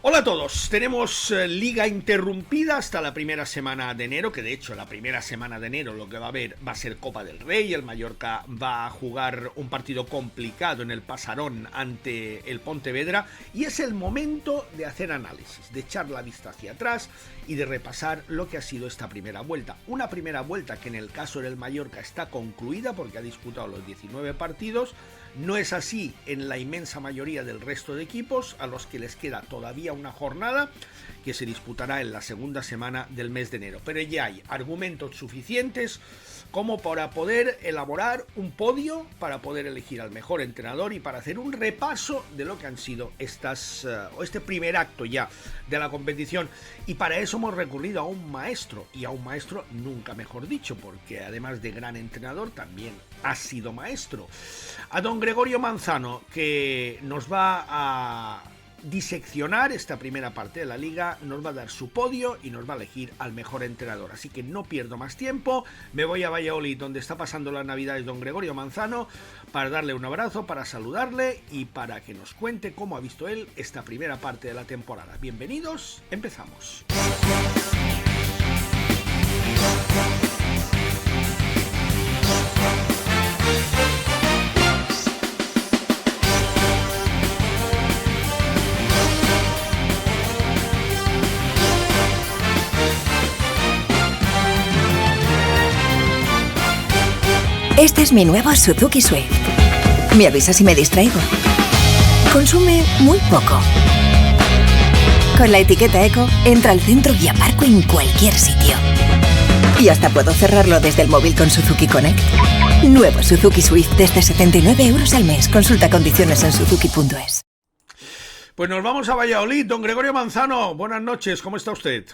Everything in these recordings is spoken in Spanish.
Hola a todos, tenemos liga interrumpida hasta la primera semana de enero, que de hecho la primera semana de enero lo que va a haber va a ser Copa del Rey. El Mallorca va a jugar un partido complicado en el Pasarón ante el Pontevedra y es el momento de hacer análisis, de echar la vista hacia atrás y de repasar lo que ha sido esta primera vuelta. Una primera vuelta que en el caso del Mallorca está concluida porque ha disputado los 19 partidos. No es así en la inmensa mayoría del resto de equipos, a los que les queda todavía una jornada que se disputará en la segunda semana del mes de enero. Pero ya hay argumentos suficientes como para poder elaborar un podio, para poder elegir al mejor entrenador y para hacer un repaso de lo que han sido este primer acto ya de la competición. Y para eso hemos recurrido a un maestro, y a un maestro nunca mejor dicho, porque además de gran entrenador también ha sido maestro. A don Gregorio Manzano, que nos va a diseccionar esta primera parte de la liga, nos va a dar su podio y nos va a elegir al mejor entrenador. Así que no pierdo más tiempo, me voy a Valladolid, donde está pasando las navidades don Gregorio Manzano, para darle un abrazo, para saludarle y para que nos cuente cómo ha visto él esta primera parte de la temporada. Bienvenidos, empezamos. Este es mi nuevo Suzuki Swift. Me avisa si me distraigo. Consume muy poco. Con la etiqueta Eco, entra al centro y aparco en cualquier sitio. Y hasta puedo cerrarlo desde el móvil con Suzuki Connect. Nuevo Suzuki Swift desde 79 euros al mes. Consulta condiciones en suzuki.es. Pues nos vamos a Valladolid. Don Gregorio Manzano, buenas noches, ¿cómo está usted?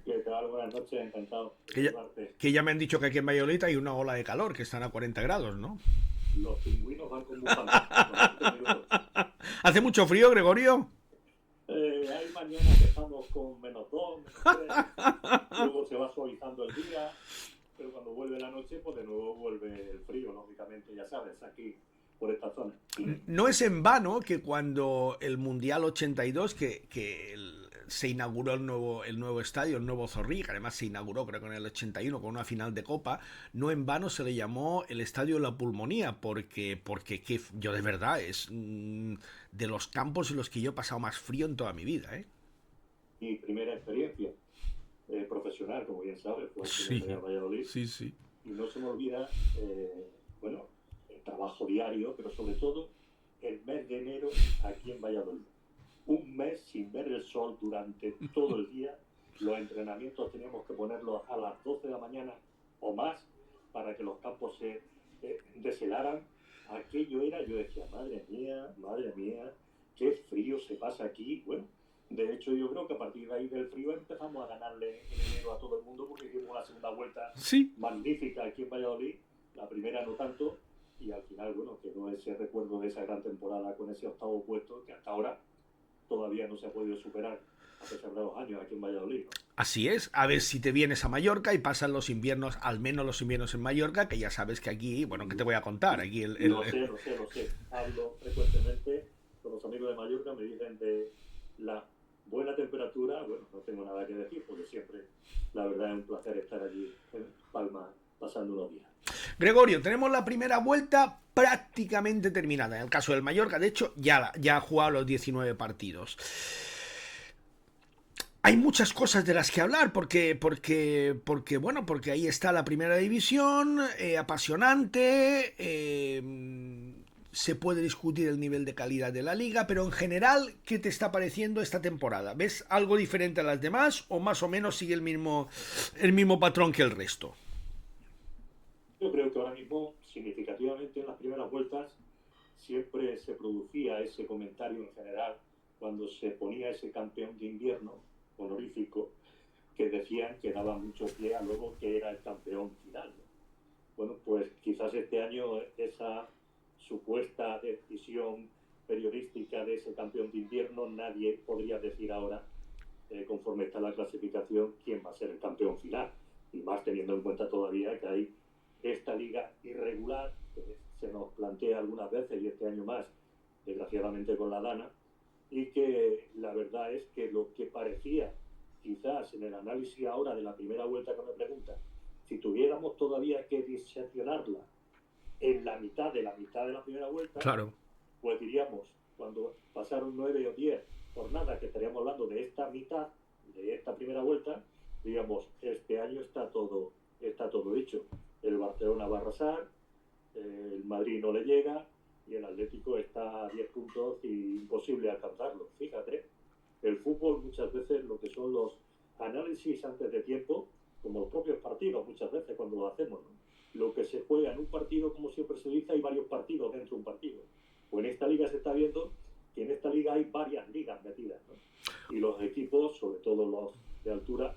¿Qué tal? Buenas noches, encantado. Que ya me han dicho que aquí en Valladolid hay una ola de calor, que están a 40 grados, ¿no? Los pingüinos van con bufanda. ¿Hace mucho frío, Gregorio? Hay mañanas que estamos con -2, -3, luego se va suavizando el día, pero cuando vuelve la noche, pues de nuevo vuelve el frío, lógicamente, ya sabes, aquí, por esta zona. No es en vano que cuando el Mundial 82, se inauguró el nuevo estadio, el nuevo Zorrilla, que además se inauguró creo que en el 81 con una final de Copa, no en vano se le llamó el Estadio de la Pulmonía, porque yo de verdad es de los campos en los que yo he pasado más frío en toda mi vida, ¿eh? Mi primera experiencia profesional, como bien sabes, fue aquí en Valladolid. Sí. Y no se me olvida, el trabajo diario, pero sobre todo el mes de enero aquí en Valladolid. Un mes sin ver el sol durante todo el día. Los entrenamientos teníamos que ponerlos a las 12 de la mañana o más para que los campos se deshelaran. Aquello era, yo decía, madre mía, qué frío se pasa aquí. Bueno, de hecho yo creo que a partir de ahí del frío empezamos a ganarle en enero a todo el mundo, porque hicimos la segunda vuelta magnífica aquí en Valladolid, la primera no tanto, y al final, bueno, quedó ese recuerdo de esa gran temporada con ese octavo puesto que hasta ahora todavía no se ha podido superar a pesar de los años aquí en Valladolid, ¿no? Así es, a ver si te vienes a Mallorca y pasan los inviernos, al menos los inviernos en Mallorca, que ya sabes que aquí, bueno, ¿qué te voy a contar? Aquí Lo sé. Hablo frecuentemente con los amigos de Mallorca, me dicen de la buena temperatura. Bueno, no tengo nada que decir, porque siempre, la verdad, es un placer estar allí en Palma pasando unos días. Gregorio, tenemos la primera vuelta prácticamente terminada. En el caso del Mallorca, de hecho, ya ha jugado los 19 partidos. Hay muchas cosas de las que hablar porque ahí está la primera división, apasionante, se puede discutir el nivel de calidad de la liga, pero en general, ¿qué te está pareciendo esta temporada? ¿Ves algo diferente a las demás o más o menos sigue el mismo patrón que el resto? Yo creo que ahora mismo, significativamente en las primeras vueltas, siempre se producía ese comentario en general cuando se ponía ese campeón de invierno honorífico, que decían que daba mucho pie a luego que era el campeón final, ¿no? Bueno, pues quizás este año esa supuesta decisión periodística de ese campeón de invierno, nadie podría decir ahora, conforme está la clasificación, quién va a ser el campeón final, y más teniendo en cuenta todavía que hay esta liga irregular que se nos plantea algunas veces, y este año más, desgraciadamente con la Dana, y que la verdad es que lo que parecía, quizás en el análisis ahora de la primera vuelta que me pregunta, si tuviéramos todavía que diseccionarla en la mitad de la primera vuelta, Claro. pues diríamos, cuando pasaron 9 o 10 jornadas, que estaríamos hablando de esta mitad, de esta primera vuelta, diríamos, este año está todo dicho. El Barcelona va a arrasar, el Madrid no le llega y el Atlético está a 10 puntos y imposible alcanzarlo. Fíjate, el fútbol muchas veces, lo que son los análisis antes de tiempo, como los propios partidos muchas veces cuando lo hacemos, ¿no? Lo que se juega en un partido, como siempre se dice, hay varios partidos dentro de un partido. Pues en esta liga se está viendo que en esta liga hay varias ligas metidas, ¿no? Y los equipos, sobre todo los de altura,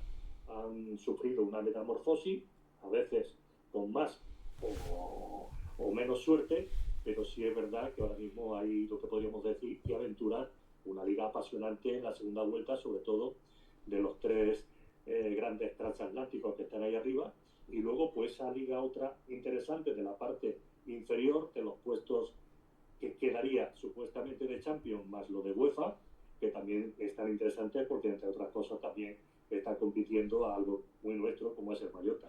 han sufrido una metamorfosis, a veces con más o menos suerte, pero sí es verdad que ahora mismo hay lo que podríamos decir y aventurar una liga apasionante en la segunda vuelta, sobre todo de los tres grandes transatlánticos que están ahí arriba, y luego pues esa liga otra interesante de la parte inferior, de los puestos que quedaría supuestamente de Champions más lo de UEFA, que también es tan interesante porque entre otras cosas también está compitiendo a algo muy nuestro como es el Mallorca,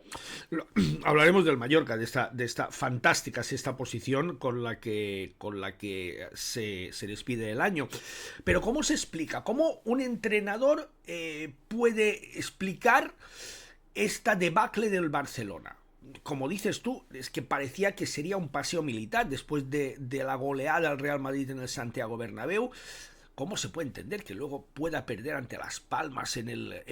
¿no? Hablaremos del Mallorca, de esta fantástica sexta posición con la que se despide el año. Pero ¿cómo se explica? ¿Cómo un entrenador puede explicar esta debacle del Barcelona? Como dices tú, es que parecía que sería un paseo militar después de la goleada al Real Madrid en el Santiago Bernabéu. ¿Cómo se puede entender que luego pueda perder ante Las Palmas en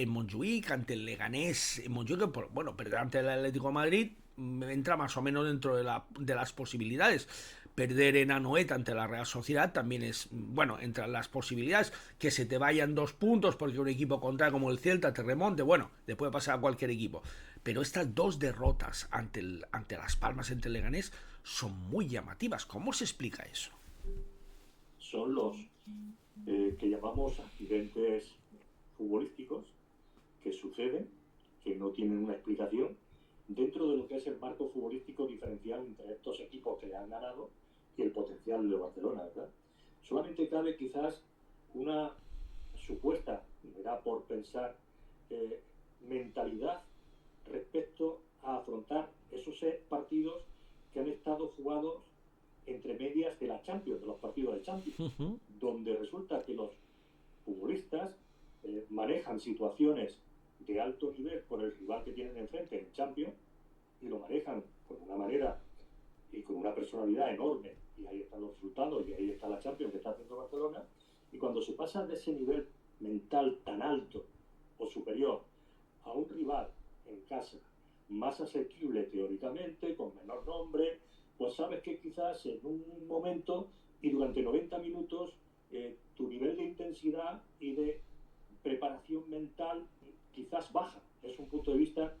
Montjuïc, ante el Leganés en Montjuïc? Bueno, perder ante el Atlético de Madrid entra más o menos dentro de las posibilidades. Perder en Anoeta ante la Real Sociedad también es, bueno, entre las posibilidades. Que se te vayan 2 puntos porque un equipo contrario como el Celta te remonte, bueno, le puede pasar a cualquier equipo. Pero estas 2 derrotas ante Las Palmas, ante el Leganés, son muy llamativas. ¿Cómo se explica eso? Son los que llamamos accidentes futbolísticos que suceden, que no tienen una explicación, dentro de lo que es el marco futbolístico diferencial entre estos equipos que le han ganado y el potencial de Barcelona, ¿verdad? Solamente cabe quizás una supuesta, me da por pensar, mentalidad respecto a afrontar esos partidos que han estado jugados entre medias de la Champions, de los partidos de Champions, donde resulta que los futbolistas manejan situaciones de alto nivel por el rival que tienen enfrente en Champions y lo manejan con una manera y con una personalidad enorme, y ahí están los resultados y ahí está la Champions que está haciendo Barcelona. Y cuando se pasa de ese nivel mental tan alto o superior a un rival en casa más asequible teóricamente, con menor nombre, pues sabes que quizás en un momento y durante 90 minutos tu nivel de intensidad y de preparación mental quizás baja. Es un punto de vista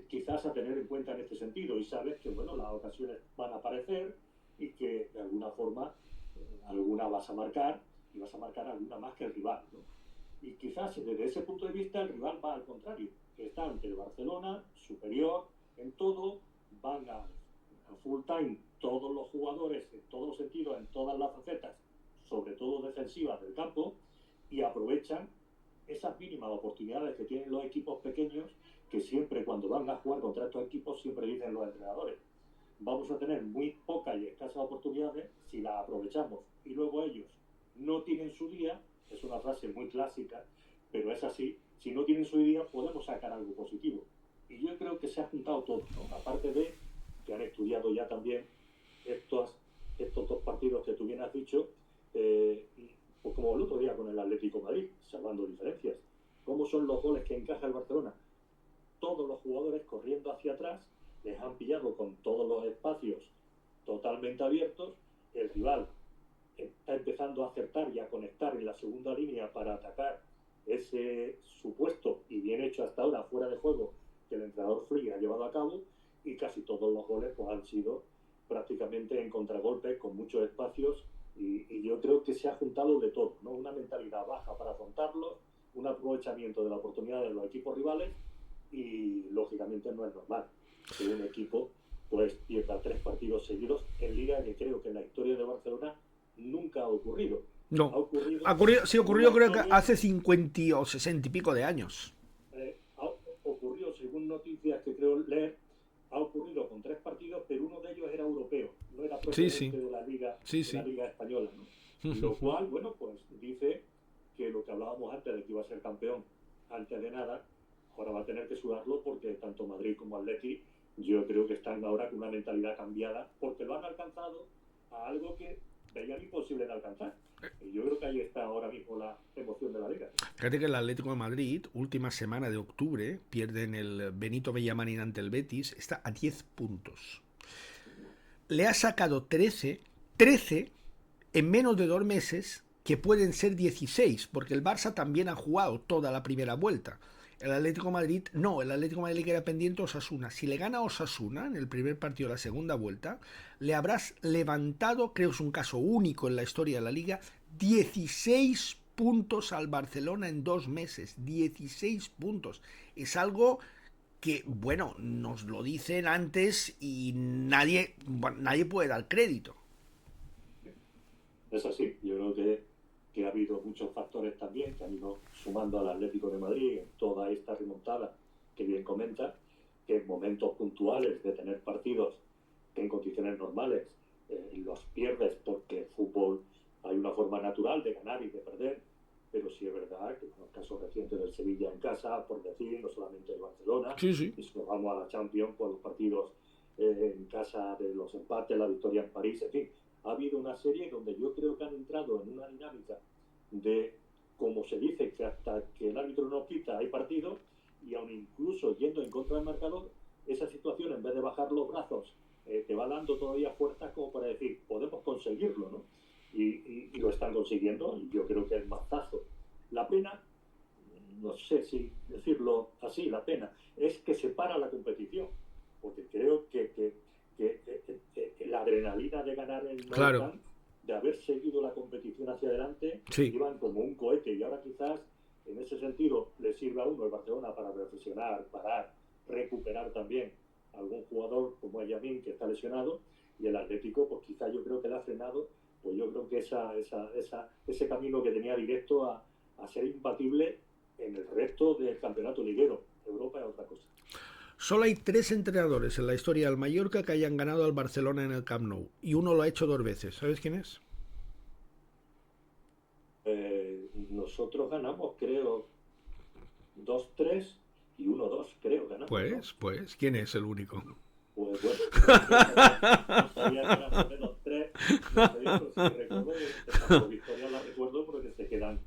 quizás a tener en cuenta en este sentido, y sabes que bueno, las ocasiones van a aparecer y que de alguna forma alguna vas a marcar, y vas a marcar alguna más que el rival, ¿no? Y quizás desde ese punto de vista el rival va al contrario, que está ante el Barcelona superior en todo, van a full time todos los jugadores en todos los sentidos, en todas las facetas, sobre todo defensivas del campo, y aprovechan esas mínimas oportunidades que tienen los equipos pequeños, que siempre cuando van a jugar contra estos equipos siempre dicen los entrenadores, vamos a tener muy pocas y escasas oportunidades si las aprovechamos, y luego ellos no tienen su día. Es una frase muy clásica, pero es así. Si no tienen su día podemos sacar algo positivo, y yo creo que se ha juntado todo, ¿no? Aparte de que han estudiado ya también estos 2 partidos que tú bien has dicho, pues como el otro día con el Atlético de Madrid, salvando diferencias. ¿Cómo son los goles que encaja el Barcelona? Todos los jugadores corriendo hacia atrás, les han pillado con todos los espacios totalmente abiertos, el rival está empezando a acertar y a conectar en la segunda línea para atacar ese supuesto y bien hecho hasta ahora fuera de juego que el entrenador Flick ha llevado a cabo, y casi todos los goles pues, han sido prácticamente en contragolpes con muchos espacios, y yo creo que se ha juntado de todo, ¿no? Una mentalidad baja para afrontarlo, un aprovechamiento de la oportunidad de los equipos rivales, y lógicamente no es normal que un equipo pues pierda 3 partidos seguidos en Liga, que creo que en la historia de Barcelona nunca ha ocurrido. No. Ha ocurrido, Ocurrió creo que historia, hace 50 o 60 y pico de años. ocurrió, según noticias que creo leer, ha ocurrido con 3 partidos, pero uno de ellos era europeo, no era propiamente de la Liga, de la Liga Española, ¿no? Lo cual, bueno, pues dice que lo que hablábamos antes de que iba a ser campeón antes de nada, ahora va a tener que sudarlo, porque tanto Madrid como Atleti yo creo que están ahora con una mentalidad cambiada, porque lo han alcanzado a algo que veían imposible de alcanzar. Y yo creo que ahí está ahora mismo la emoción de la Liga. Fíjate que el Atlético de Madrid, última semana de octubre, pierden el Benito Villamarín ante el Betis, está a 10 puntos. Le ha sacado 13 en menos de 2 meses, que pueden ser 16, porque el Barça también ha jugado toda la primera vuelta. El Atlético de Madrid, no, el Atlético de Madrid queda pendiente a Osasuna. Si le gana a Osasuna en el primer partido de la segunda vuelta, le habrás levantado, creo que es un caso único en la historia de la Liga, 16 puntos al Barcelona en 2 meses. 16 puntos. Es algo que, bueno, nos lo dicen antes y nadie puede dar crédito. Es así, yo creo que ha habido muchos factores también que han ido sumando al Atlético de Madrid en toda esta remontada que bien comenta, que en momentos puntuales de tener partidos que en condiciones normales los pierdes, porque el fútbol hay una forma natural de ganar y de perder, pero sí es verdad que en el caso reciente del Sevilla en casa, por decir, no solamente el Barcelona, y si nos vamos a la Champions, por los partidos en casa de los empates, la victoria en París, en fin, ha habido una serie donde yo creo que han entrado en una dinámica de, como se dice, que hasta que el árbitro no quita hay partido, y aun incluso yendo en contra del marcador, esa situación, en vez de bajar los brazos, te va dando todavía fuerzas como para decir, podemos conseguirlo, ¿no? Y lo están consiguiendo, y yo creo que es mazazo. La pena, no sé si decirlo así, la pena es que se para la competición, porque creo que la adrenalina de ganar el Claro. de haber seguido la competición hacia adelante, iban como un cohete, y ahora quizás en ese sentido le sirve a uno el Barcelona para reflexionar, parar, recuperar también algún jugador como Yamin, que está lesionado, y el Atlético pues quizás yo creo que le ha frenado, pues yo creo que ese camino que tenía directo a ser imbatible en el resto del campeonato liguero. Europa es otra cosa. Solo hay 3 entrenadores en la historia del Mallorca que hayan ganado al Barcelona en el Camp Nou, y uno lo ha hecho 2 veces. ¿Sabes quién es? Nosotros ganamos, creo, 2-3 y 1-2, creo, ganamos. Pues, ¿quién es el único? Pues bueno, no sabía que eran menos 3, no sé, pero si recuerdo, esa victoria la recuerdo porque se quedan.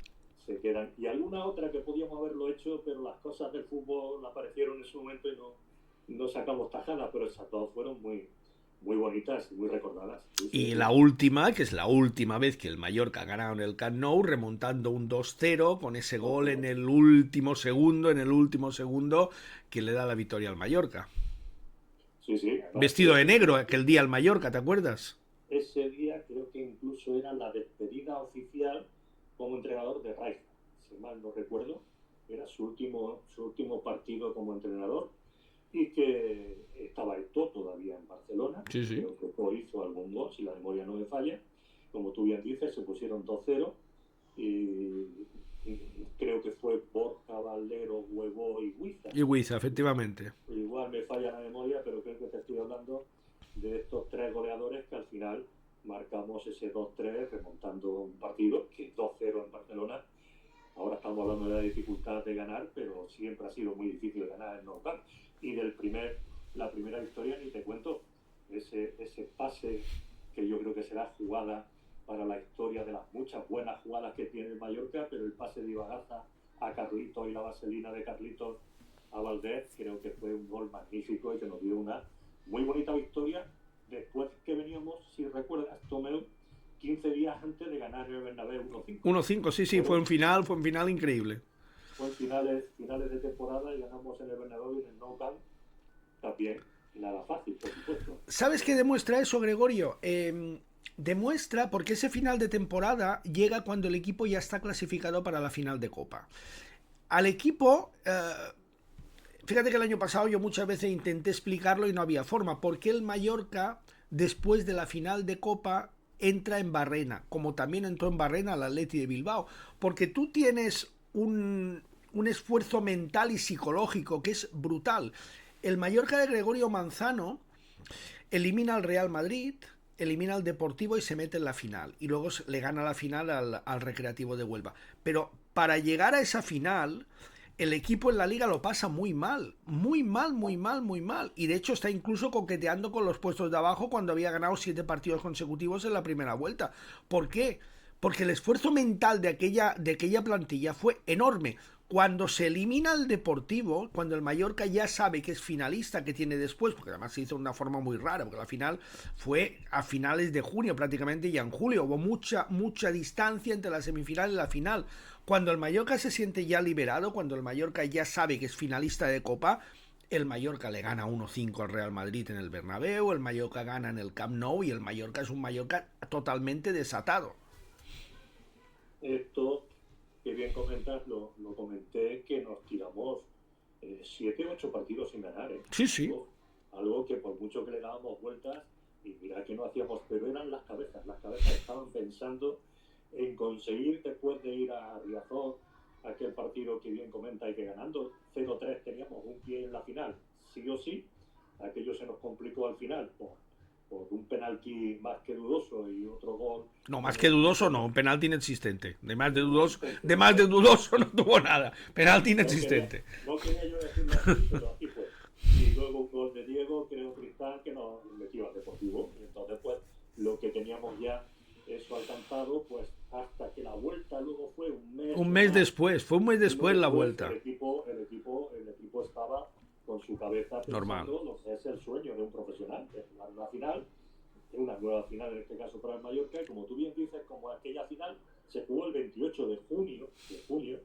Y alguna otra que podíamos haberlo hecho, pero las cosas del fútbol aparecieron en su momento y no sacamos tajadas, pero esas dos fueron muy, muy bonitas y muy recordadas. Y la última, que es la última vez que el Mallorca ha ganado en el Camp Nou, remontando un 2-0 con ese gol en el último segundo, que le da la victoria al Mallorca. Sí. Vestido de negro aquel día al Mallorca, ¿te acuerdas? Ese día creo que incluso era la despedida oficial como entrenador de Rijkaard, si mal no recuerdo, era su último partido como entrenador, y que estaba Eto'o todavía en Barcelona. Creo que Eto'o hizo algún gol, si la memoria no me falla, como tú bien dices, se pusieron 2-0, y creo que fue Borja, Valero, Huevo y Huiza. Y Huiza, efectivamente. Igual me falla la memoria, pero creo que te estoy hablando de estos 3 goleadores que al final marcamos ese 2-3 remontando un partido que es 2-0 en Barcelona. Ahora estamos hablando de la dificultad de ganar, pero siempre ha sido muy difícil ganar en Nou Camp. Y la primera victoria, ni te cuento, ese pase que yo creo que será jugada para la historia de las muchas buenas jugadas que tiene el Mallorca, pero el pase de Ibagaza a Carlitos y la vaselina de Carlitos a Valdés, creo que fue un gol magnífico y que nos dio una muy bonita victoria. Después que veníamos, si recuerdas, Tomeu, 15 días antes de ganar el Bernabéu 1-5. 1-5, sí, fue un final increíble. Fue en finales de temporada y ganamos en el Bernabéu y en el Nou Camp. También nada fácil, por supuesto. ¿Sabes qué demuestra eso, Gregorio? Demuestra porque ese final de temporada llega cuando el equipo ya está clasificado para la final de Copa. Al equipo... Fíjate que el año pasado yo muchas veces intenté explicarlo y no había forma. ¿Por qué el Mallorca, después de la final de Copa, entra en barrena, como también entró en barrena el Atleti de Bilbao, porque tú tienes un esfuerzo mental y psicológico que es brutal. El Mallorca de Gregorio Manzano elimina al Real Madrid, elimina al Deportivo y se mete en la final. Y luego le gana la final al Recreativo de Huelva. Pero para llegar a esa final, el equipo en la Liga lo pasa muy mal. Muy mal, muy mal, muy mal. Y de hecho está incluso coqueteando con los puestos de abajo cuando había ganado 7 partidos consecutivos en la primera vuelta. ¿Por qué? Porque el esfuerzo mental de aquella plantilla fue enorme. Cuando se elimina el Deportivo, cuando el Mallorca ya sabe que es finalista, que tiene después, porque además se hizo de una forma muy rara, porque la final fue a finales de junio prácticamente, y en julio hubo mucha distancia entre la semifinal y la final. Cuando el Mallorca se siente ya liberado, cuando el Mallorca ya sabe que es finalista de Copa, el Mallorca le gana 1-5 al Real Madrid en el Bernabéu, el Mallorca gana en el Camp Nou, y el Mallorca es un Mallorca totalmente desatado. Esto que bien comentas, lo comenté, que nos tiramos 7 u 8 partidos sin ganar. Sí, sí. Algo que por mucho que le dábamos vueltas, y mira que no hacíamos, pero eran las cabezas estaban pensando en conseguir, después de ir a Riazor, aquel partido que bien comenta, y que ganando 0-3 teníamos un pie en la final, sí o sí. Aquello se nos complicó al final por un penalti más que dudoso y otro gol. No, más que dudoso no, un penalti inexistente. De más de dudoso no tuvo nada. Penalti inexistente. No quería yo decirlo así, pero así fue. Y luego un gol de Diego, creo, Cristán, que nos metió al Deportivo. Y entonces, pues, lo que teníamos ya eso alcanzado, pues, hasta que la vuelta luego fue un mes. Un mes después, fue un mes después la vuelta. El equipo estaba con su cabeza pensando normal lo que es el sueño de un profesional, es una final, una nueva final en este caso para el Mallorca, y como tú bien dices, como aquella final se jugó el 28 de junio,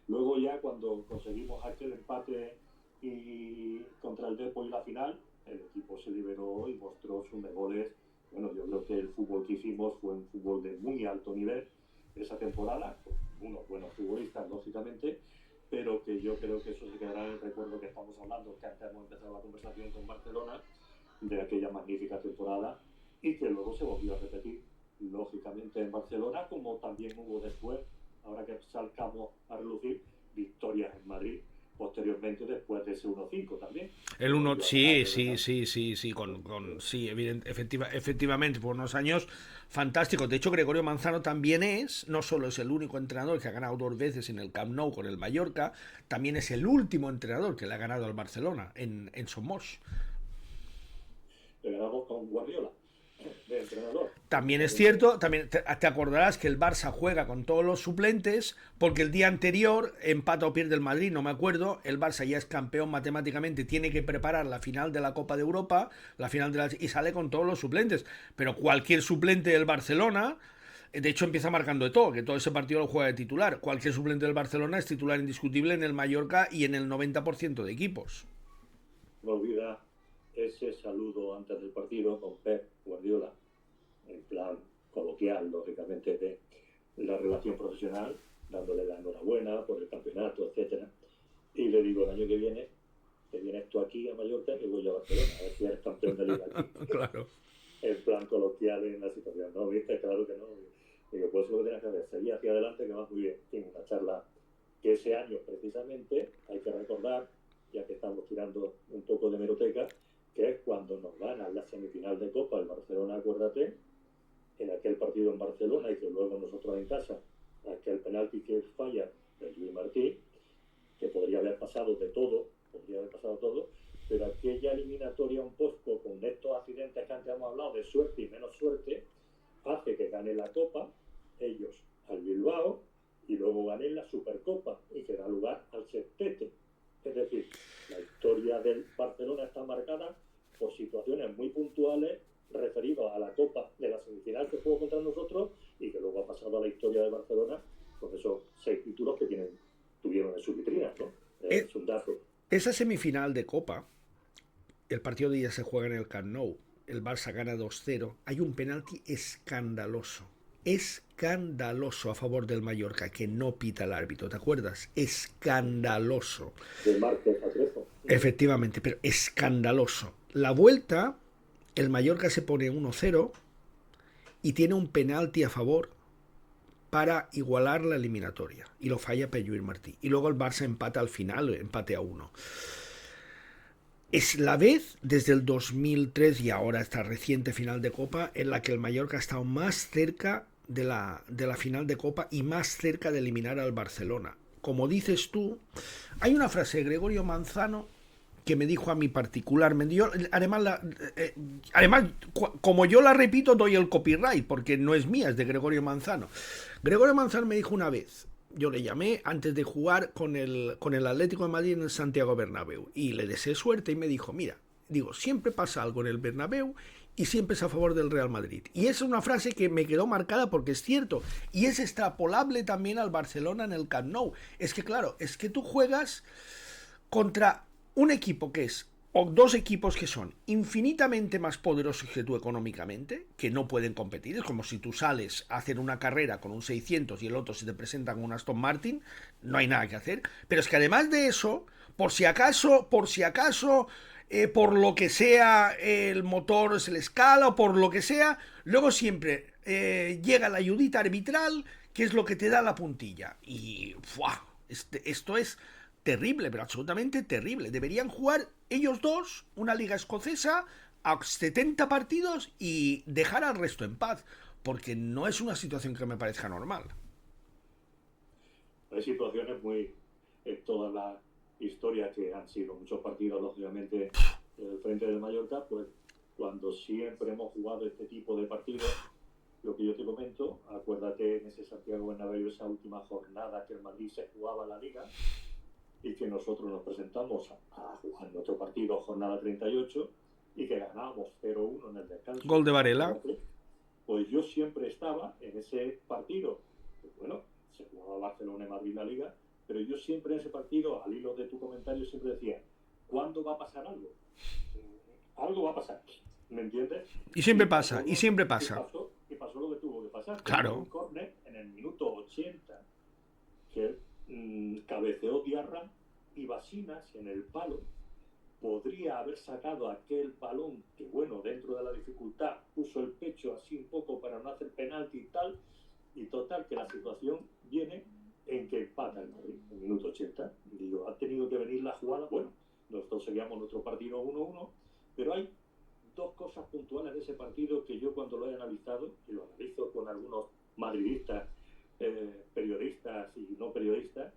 luego ya cuando conseguimos aquel empate y contra el Depor y la final, el equipo se liberó y mostró sus goles. Bueno, yo creo que el fútbol que hicimos fue un fútbol de muy alto nivel esa temporada, con unos buenos futbolistas, lógicamente, pero que yo creo que eso se quedará en el recuerdo que estamos hablando, que antes hemos empezado la conversación con Barcelona, de aquella magnífica temporada, y que luego se volvió a repetir, lógicamente, en Barcelona, como también hubo después, ahora que salgamos a relucir, victorias en Madrid, posteriormente después de ese 1-5 también. El 1, sí, efectivamente, por unos años fantásticos. De hecho, Gregorio Manzano también no solo es el único entrenador que ha ganado 2 veces en el Camp Nou con el Mallorca, también es el último entrenador que le ha ganado al Barcelona en Somos. Le ganamos con Guardiola, de entrenador. También es cierto, también te acordarás que el Barça juega con todos los suplentes, porque el día anterior empata o pierde el Madrid, no me acuerdo, el Barça ya es campeón matemáticamente, tiene que preparar la final de la Copa de Europa, y sale con todos los suplentes, pero cualquier suplente del Barcelona, de hecho empieza marcando de todo, que todo ese partido lo juega de titular, cualquier suplente del Barcelona es titular indiscutible en el Mallorca y en el 90% de equipos. No olvida ese saludo antes del partido con Pep Guardiola, en plan coloquial, lógicamente, de la relación profesional, dándole la enhorabuena por el campeonato, etcétera. Y le digo, el año que viene, te vienes tú aquí a Mallorca y voy yo a Barcelona, a ver si eres campeón de Liga aquí. Claro. En plan coloquial en la situación. No, viste, claro que no. Digo, pues lo que tienes que hacer, seguir hacia adelante, que vas muy bien. En una charla que ese año, precisamente, hay que recordar, ya que estamos tirando un poco de hemeroteca, que es cuando nos ganan la semifinal de Copa el Barcelona, acuérdate, en aquel partido en Barcelona, y que luego nosotros en casa, aquel penalti que falla de Luis Martí, que podría haber pasado todo, pero aquella eliminatoria un poco con estos accidentes que antes hemos hablado, de suerte y menos suerte, hace que gane la Copa, ellos al Bilbao, y luego ganen la Supercopa, y que da lugar al sextete. Es decir, la historia del Barcelona está marcada por situaciones muy puntuales referidas a la Copa de la semifinal que jugó contra nosotros, y que luego ha pasado a la historia de Barcelona con esos 6 títulos que tuvieron en sus vitrinas, ¿no? Es un dato. Esa semifinal de Copa, el partido de ella se juega en el Camp Nou, el Barça gana 2-0, hay un penalti escandaloso a favor del Mallorca que no pita el árbitro, ¿te acuerdas? Escandaloso. De Márquez a Trejo. Efectivamente, pero escandaloso. La vuelta, el Mallorca se pone 1-0 y tiene un penalti a favor para igualar la eliminatoria, y lo falla Pelluir Martí, y luego el Barça empata al final, empate a 1. Es la vez desde el 2003 y ahora esta reciente final de Copa en la que el Mallorca ha estado más cerca de la final de Copa y más cerca de eliminar al Barcelona. Como dices tú, hay una frase de Gregorio Manzano que me dijo a mí particularmente. Yo, además, como yo la repito, doy el copyright, porque no es mía, es de Gregorio Manzano. Gregorio Manzano me dijo una vez, yo le llamé antes de jugar con el Atlético de Madrid en el Santiago Bernabéu, y le deseé suerte y me dijo, mira, siempre pasa algo en el Bernabéu y siempre es a favor del Real Madrid. Y esa es una frase que me quedó marcada porque es cierto, y es extrapolable también al Barcelona en el Camp Nou. Es que claro, es que tú juegas contra un equipo que es, o dos equipos que son infinitamente más poderosos que tú económicamente, que no pueden competir. Es como si tú sales a hacer una carrera con un 600 y el otro se te presenta con un Aston Martin, no hay nada que hacer. Pero es que además de eso, por si acaso, por lo que sea, el motor se le escala o por lo que sea, luego siempre llega la ayudita arbitral, que es lo que te da la puntilla. Y ¡fua! Esto es terrible, pero absolutamente terrible. Deberían jugar ellos dos una liga escocesa a 70 partidos y dejar al resto en paz, porque no es una situación que me parezca normal. Hay situaciones muy... en toda la historia que han sido muchos partidos, lógicamente, el frente del Mallorca, pues cuando siempre hemos jugado este tipo de partidos, lo que yo te comento, acuérdate en ese Santiago Bernabéu, esa última jornada que el Madrid se jugaba la liga, y que nosotros nos presentamos a jugar nuestro partido, jornada 38, y que ganábamos 0-1 en el descanso. Gol de Varela. Pues yo siempre estaba en ese partido. Pues bueno, se jugaba Barcelona y Madrid la liga, pero yo siempre en ese partido, al hilo de tu comentario, siempre decía, ¿cuándo va a pasar algo? Algo va a pasar, ¿me entiendes? Y siempre pasa, y siempre pasa. Y pasó lo que tuvo que pasar. Claro. Un córner en el minuto 80, que cabeceó Diarra, y Basinas en el palo podría haber sacado aquel balón que, bueno, dentro de la dificultad puso el pecho así un poco para no hacer penalti y tal, y total que la situación viene en que empata el Madrid en el minuto 80. Digo, ha tenido que venir la jugada. Bueno, nosotros seguíamos nuestro partido 1-1, pero hay dos cosas puntuales de ese partido que yo, cuando lo he analizado, y lo analizo con algunos madridistas, periodistas y no periodistas,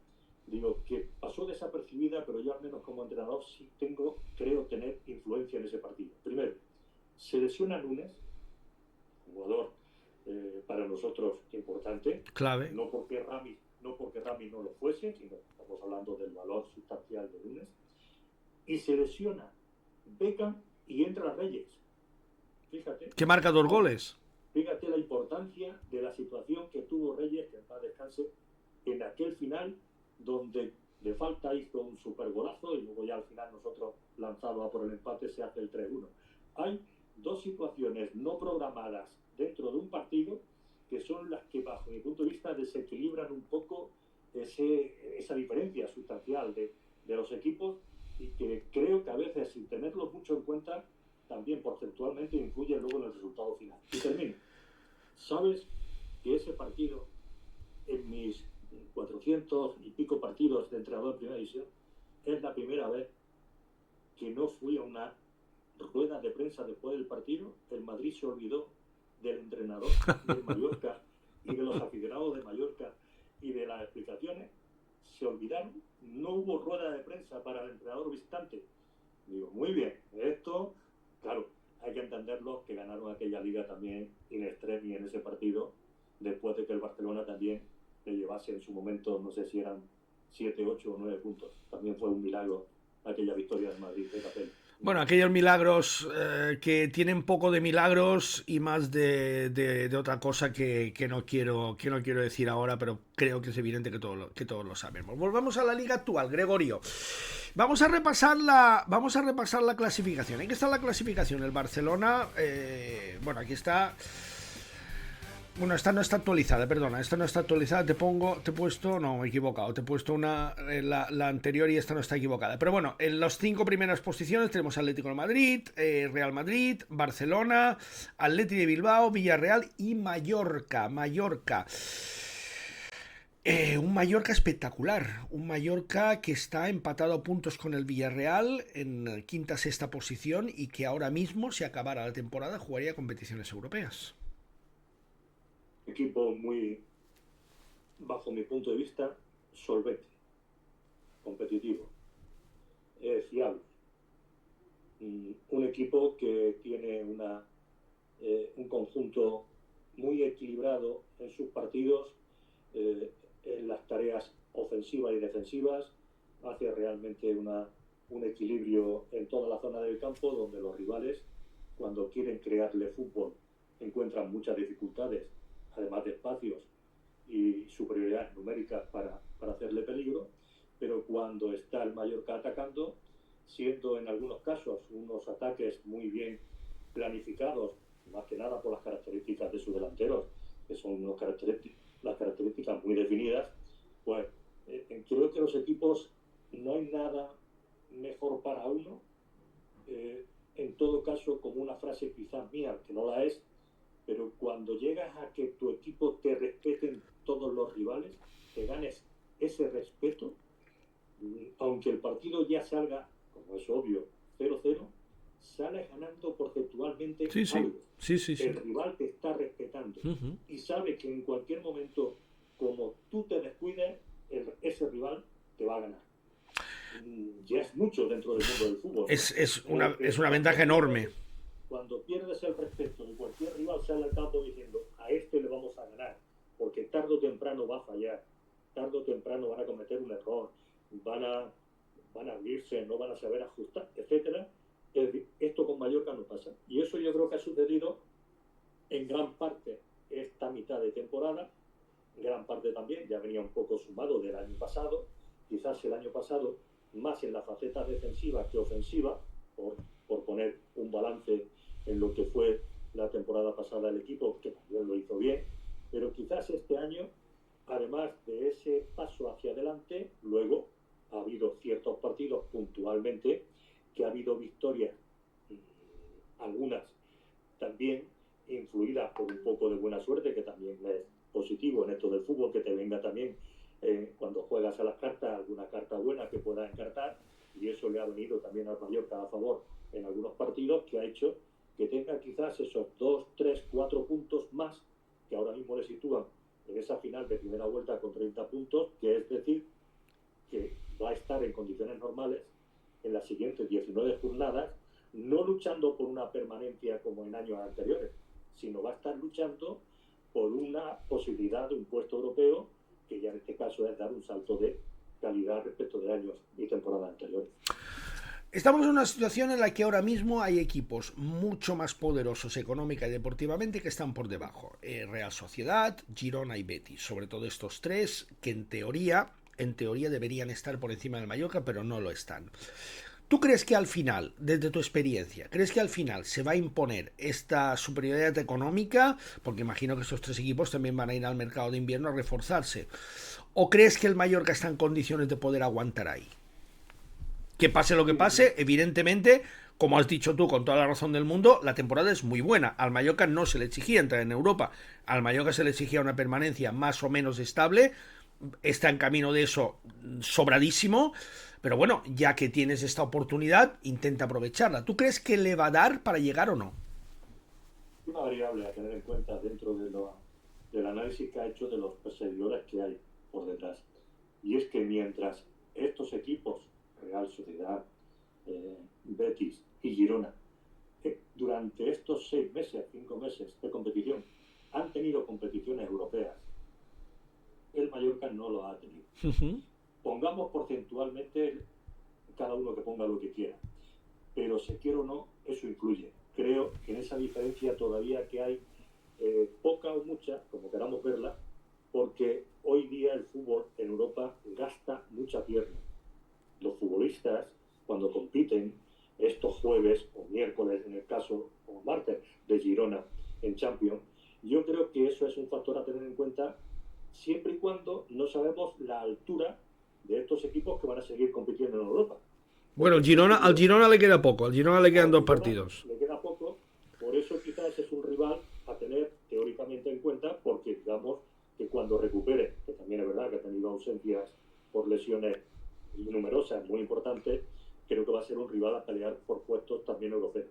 digo que pasó desapercibida, pero yo al menos como entrenador sí creo tener influencia en ese partido. Primero, se lesiona Núñez, jugador para nosotros importante, clave, no porque Rami no lo fuese, sino estamos hablando del valor sustancial de Núñez, y se lesiona Beckham y entra Reyes. Fíjate. Que marca 2 goles. Fíjate la importancia de la situación que tuvo Reyes, que en paz descanse, en aquel final, donde de falta hizo un super golazo y luego ya al final nosotros, lanzado a por el empate, se hace el 3-1. Hay dos situaciones no programadas dentro de un partido que son las que, bajo mi punto de vista, desequilibran un poco esa diferencia sustancial de los equipos, y que creo que a veces, sin tenerlos mucho en cuenta, también porcentualmente influye luego en el resultado final. Y termino. ¿Sabes que ese partido, en mis 400 y pico partidos de entrenador en primera división, es la primera vez que no fui a una rueda de prensa después del partido? El Madrid se olvidó del entrenador de Mallorca y de los aficionados de Mallorca y de las explicaciones. Se olvidaron, no hubo rueda de prensa para el entrenador visitante. Digo, muy bien, esto, claro, hay que entenderlo, que ganaron aquella liga también in extremis en ese partido, después de que el Barcelona también le llevase en su momento, no sé si eran 7, 8 o 9 puntos. También fue un milagro aquella victoria de Madrid de Capel. Bueno, aquellos milagros que tienen poco de milagros y más de otra cosa que no quiero decir ahora, pero creo que es evidente que todos lo sabemos. Volvamos a la liga actual, Gregorio. Vamos a repasar la clasificación. Aquí está la clasificación. El Barcelona, bueno, aquí está. Bueno, esta no está actualizada, perdona, esta no está actualizada, te he puesto, no, me he equivocado, te he puesto la anterior y esta no está equivocada. Pero bueno, en las 5 primeras posiciones tenemos Atlético de Madrid, Real Madrid, Barcelona, Atleti de Bilbao, Villarreal y Mallorca. Un Mallorca espectacular, un Mallorca que está empatado a puntos con el Villarreal en quinta, sexta posición y que ahora mismo, si acabara la temporada, jugaría competiciones europeas. Equipo muy, bajo mi punto de vista, solvente, competitivo, fiable. Un equipo que tiene un conjunto muy equilibrado en sus partidos, en las tareas ofensivas y defensivas, hace realmente un equilibrio en toda la zona del campo, donde los rivales, cuando quieren crearle fútbol, encuentran muchas dificultades, además de espacios y superioridades numéricas para hacerle peligro, pero cuando está el Mallorca atacando, siendo en algunos casos unos ataques muy bien planificados, más que nada por las características de sus delanteros, que son las características muy definidas, pues creo que los equipos no hay nada mejor para uno, en todo caso, como una frase quizás mía, que no la es, pero cuando llegas a que tu equipo te respeten todos los rivales, que ganes ese respeto, aunque el partido ya salga, como es obvio, 0-0, sales ganando porcentualmente algo. Sí. El rival te está respetando y sabe que en cualquier momento, como tú te descuides, ese rival te va a ganar. Ya es mucho dentro del mundo del fútbol. Es una ventaja enorme. Cuando pierdes el respeto de cualquier rival, sale al campo diciendo, a este le vamos a ganar, porque tarde o temprano va a fallar, tarde o temprano van a cometer un error, van a abrirse, no van a saber ajustar, etcétera. Esto con Mallorca no pasa. Y eso yo creo que ha sucedido en gran parte esta mitad de temporada, en gran parte también, ya venía un poco sumado del año pasado, quizás el año pasado más en la faceta defensiva que ofensiva, por poner un balance en lo que fue la temporada pasada el equipo, que también lo hizo bien, pero quizás este año, además de ese paso hacia adelante, luego ha habido ciertos partidos puntualmente que ha habido victorias, algunas también influidas por un poco de buena suerte, que también es positivo en esto del fútbol, que te venga también cuando juegas a las cartas alguna carta buena que pueda encartar, y eso le ha venido también al Mallorca a favor en algunos partidos, que ha hecho que tenga quizás esos 2, 3, 4 puntos más que ahora mismo le sitúan en esa final de primera vuelta con 30 puntos, que es decir, que va a estar en condiciones normales en las siguientes 19 jornadas, no luchando por una permanencia como en años anteriores, sino va a estar luchando por una posibilidad de un puesto europeo, que ya en este caso es dar un salto de calidad respecto de años y temporadas anteriores. Estamos en una situación en la que ahora mismo hay equipos mucho más poderosos económica y deportivamente que están por debajo. Real Sociedad, Girona y Betis, sobre todo estos tres que en teoría deberían estar por encima del Mallorca, pero no lo están. ¿Tú crees que al final, desde tu experiencia, se va a imponer esta superioridad económica? Porque imagino que estos tres equipos también van a ir al mercado de invierno a reforzarse. ¿O crees que el Mallorca está en condiciones de poder aguantar ahí? Que pase lo que pase, evidentemente, como has dicho tú con toda la razón del mundo, la temporada es muy buena. Al Mallorca no se le exigía entrar en Europa. Al Mallorca se le exigía una permanencia más o menos estable. Está en camino de eso sobradísimo. Pero bueno, ya que tienes esta oportunidad, intenta aprovecharla. ¿Tú crees que le va a dar para llegar o no? Una variable a tener en cuenta dentro del análisis que ha hecho de los perseguidores que hay por detrás. Y es que mientras estos equipos, Real Sociedad, Betis y Girona, durante estos 6 meses, 5 meses de competición, han tenido competiciones europeas, el Mallorca no lo ha tenido. Pongamos porcentualmente, cada uno que ponga lo que quiera, pero si quiere o no, eso influye. Creo que en esa diferencia todavía que hay, poca o mucha, como queramos verla, porque hoy día el fútbol en Europa gasta mucha pierna. Los futbolistas, cuando compiten estos jueves o miércoles, en el caso, o martes de Girona en Champions, Yo creo que eso es un factor a tener en cuenta siempre y cuando no sabemos la altura de estos equipos que van a seguir compitiendo en Europa. Bueno, al Girona le queda poco, al Girona le quedan 2 partidos. Le queda poco, por eso quizás es un rival a tener teóricamente en cuenta, porque digamos que cuando recupere, que también es verdad que ha tenido ausencias por lesiones numerosas, muy importantes, creo que va a ser un rival a pelear por puestos también europeos.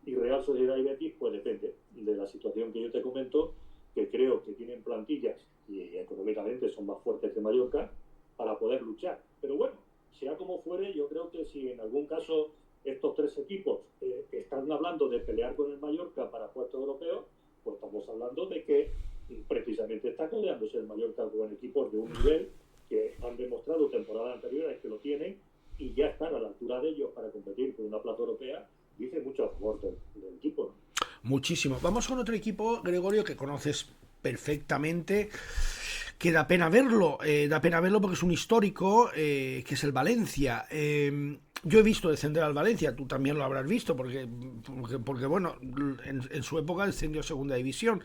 Y Real Sociedad y Betis, pues depende de la situación que yo te comento, que creo que tienen plantillas y económicamente son más fuertes que Mallorca para poder luchar. Pero bueno, sea como fuere, yo creo que si en algún caso estos 3 equipos están hablando de pelear con el Mallorca para puestos europeos, pues estamos hablando de que precisamente está codeándose el Mallorca con equipos de un nivel que han demostrado temporadas anteriores que lo tienen y ya están a la altura de ellos para competir con una plaza europea. Dice mucho a favor del equipo, ¿no? Muchísimo. Vamos con otro equipo, Gregorio, que conoces perfectamente, que da pena verlo porque es un histórico, que es el Valencia. Yo he visto descender al Valencia, tú también lo habrás visto, porque bueno, en su época descendió a segunda división.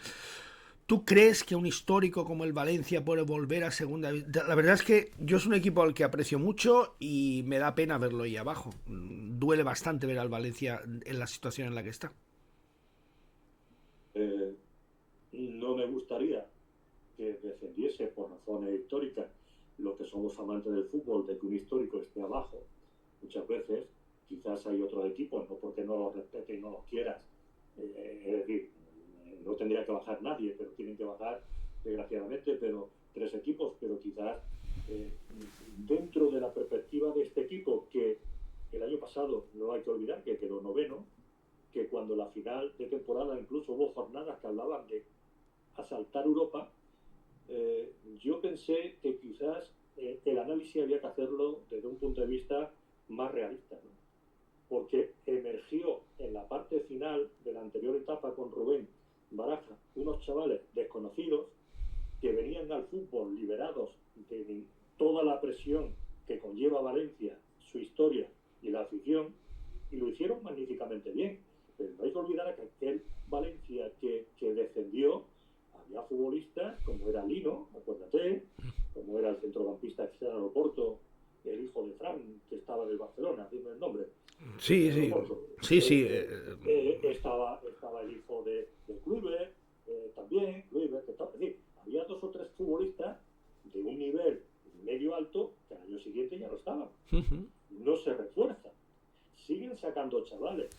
¿Tú crees que un histórico como el Valencia puede volver a segunda división? La verdad es que yo es un equipo al que aprecio mucho y me da pena verlo ahí abajo. Duele bastante ver al Valencia en la situación en la que está. No me gustaría que descendiese por razones históricas. Los que somos amantes del fútbol, de que un histórico esté abajo, muchas veces quizás hay otros equipos, no porque no los respete y no los quieras, es decir, no tendría que bajar nadie, pero tienen que bajar desgraciadamente, pero 3 equipos, pero quizás dentro de la perspectiva de este equipo, que el año pasado no hay que olvidar que quedó 9º, que cuando la final de temporada incluso hubo jornadas que hablaban de asaltar Europa, yo pensé que quizás el análisis había que hacerlo desde un punto de vista más realista, ¿no? Porque emergió en la parte final de la anterior etapa con Rubén Baraja unos chavales desconocidos que venían al fútbol liberados de toda la presión que conlleva Valencia, su historia y la afición, y lo hicieron magníficamente bien. Pero no hay que olvidar que aquel Valencia que descendió, había futbolistas como era Lino, acuérdate, como era el centrocampista externo Oporto, el hijo de Fran, que estaba del Barcelona, dime el nombre. Sí. Estaba el hijo de Kluivert, también, Kluivert, que estaba, es decir, había 2 o 3 futbolistas de un nivel medio alto que al año siguiente ya no estaban. No se refuerzan, siguen sacando chavales.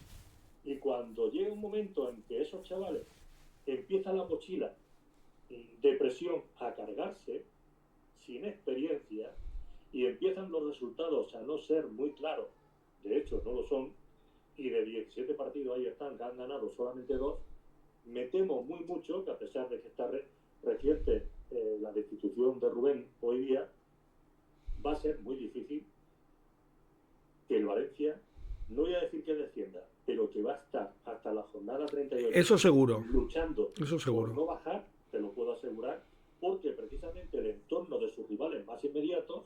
Y cuando llega un momento en que esos chavales empiezan la mochila de presión a cargarse, sin experiencia, y empiezan los resultados a no ser muy claros, de hecho no lo son, y de 17 partidos ahí están, que han ganado solamente 2, me temo muy mucho que a pesar de que está reciente la destitución de Rubén hoy día, va a ser muy difícil que el Valencia, no voy a decir que descienda, pero que va a estar hasta la jornada 38 eso seguro, luchando eso seguro, por no bajar, te lo puedo asegurar, porque precisamente el entorno de sus rivales más inmediatos,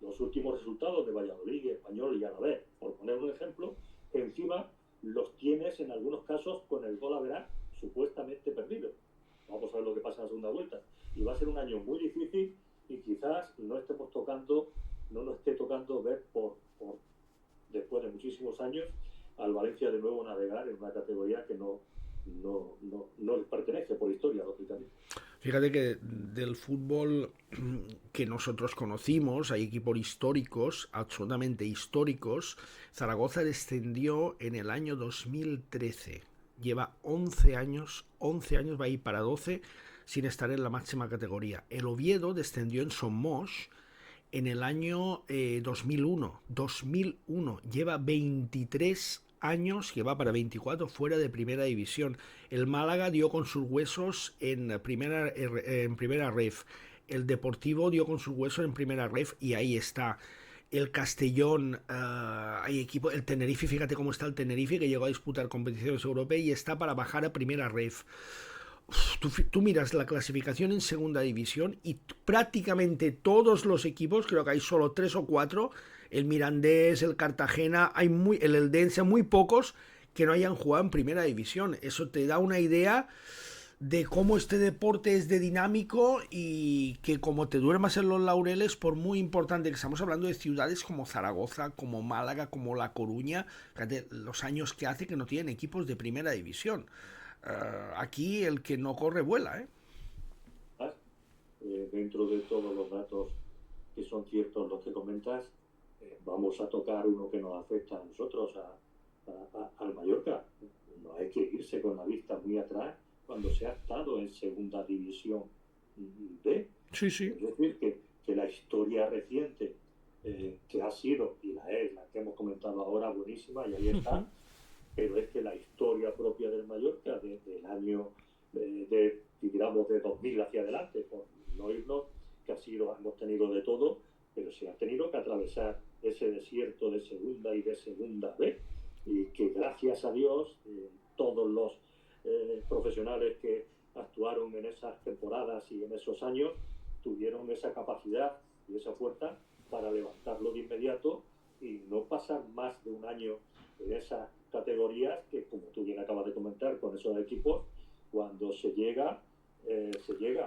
los últimos resultados de Valladolid, Español y Alavés, por poner un ejemplo, encima los tienes en algunos casos con el gol a verás supuestamente perdido. Vamos a ver lo que pasa en la segunda vuelta. Y va a ser un año muy difícil y quizás no nos esté tocando ver después de muchísimos años al Valencia de nuevo navegar en una categoría que no les pertenece por historia, lógicamente. Fíjate que del fútbol que nosotros conocimos, hay equipos históricos, absolutamente históricos. Zaragoza descendió en el año 2013. Lleva 11 años, va a ir para 12, sin estar en la máxima categoría. El Oviedo descendió en Somos en el año 2001. Lleva 23 años, que va para 24 fuera de primera división. El Málaga dio con sus huesos en primera ref. El Deportivo dio con sus huesos en primera ref y ahí está. El Castellón, hay equipo, el Tenerife, fíjate cómo está el Tenerife, que llegó a disputar competiciones europeas y está para bajar a primera ref. Tú miras la clasificación en segunda división y prácticamente todos los equipos, creo que hay solo 3 o 4, el Mirandés, el Cartagena, el Eldense, muy pocos que no hayan jugado en primera división. Eso te da una idea de cómo este deporte es de dinámico y que como te duermas en los laureles, por muy importante que estamos hablando de ciudades como Zaragoza, como Málaga, como La Coruña, fíjate los años que hace que no tienen equipos de primera división. Aquí el que no corre vuela, ¿eh? Dentro de todos los datos que son ciertos los que comentas, vamos a tocar uno que nos afecta a nosotros, al Mallorca. No hay que irse con la vista muy atrás cuando se ha estado en segunda división B. Sí, sí. Es decir, que la historia reciente, que ha sido, y la que hemos comentado ahora, buenísima, y ahí está, pero es que la historia propia del Mallorca, del año, digamos, de 2000 hacia adelante, por no irnos, que hemos tenido de todo, pero se ha tenido que atravesar ese desierto de segunda y de segunda B, y que gracias a Dios, todos los profesionales que actuaron en esas temporadas y en esos años tuvieron esa capacidad y esa fuerza para levantarlo de inmediato y no pasar más de un año en esas categorías que, como tú bien acabas de comentar, con esos equipos, cuando se llega.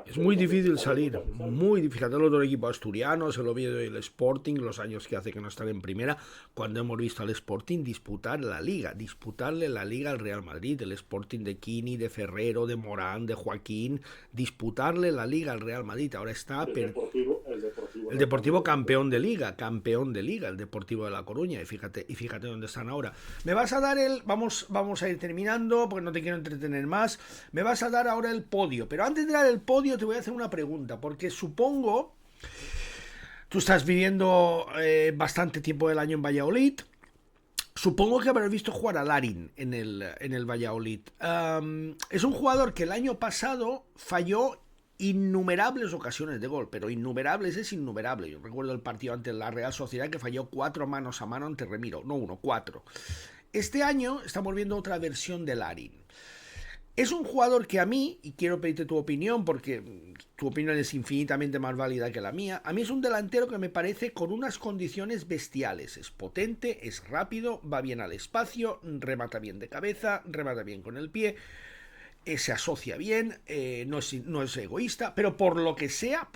Es muy difícil salir, muy difícil. Fíjate los dos equipos asturianos, el Oviedo y el Sporting, los años que hace que no están en primera, cuando hemos visto al Sporting disputarle la Liga al Real Madrid, el Sporting de Quini, de Ferrero, de Morán, de Joaquín, disputarle la Liga al Real Madrid. Ahora está el Deportivo campeón de Liga, el Deportivo de La Coruña, y fíjate dónde están ahora. Me vas a dar vamos a ir terminando porque no te quiero entretener más. Me vas a dar ahora el podio, pero antes de dar el podio te voy a hacer una pregunta, porque supongo, tú estás viviendo bastante tiempo del año en Valladolid, supongo que habrás visto jugar a Larin en el Valladolid. Es un jugador que el año pasado falló innumerables ocasiones de gol, pero innumerables es innumerable. Yo recuerdo el partido ante la Real Sociedad que falló 4 manos a mano ante Remiro, no 1, 4. Este año estamos viendo otra versión de Larin. Es un jugador que a mí, y quiero pedirte tu opinión porque tu opinión es infinitamente más válida que la mía, a mí es un delantero que me parece con unas condiciones bestiales. Es potente, es rápido, va bien al espacio, remata bien de cabeza, remata bien con el pie, se asocia bien, no es egoísta, pero por lo que sea,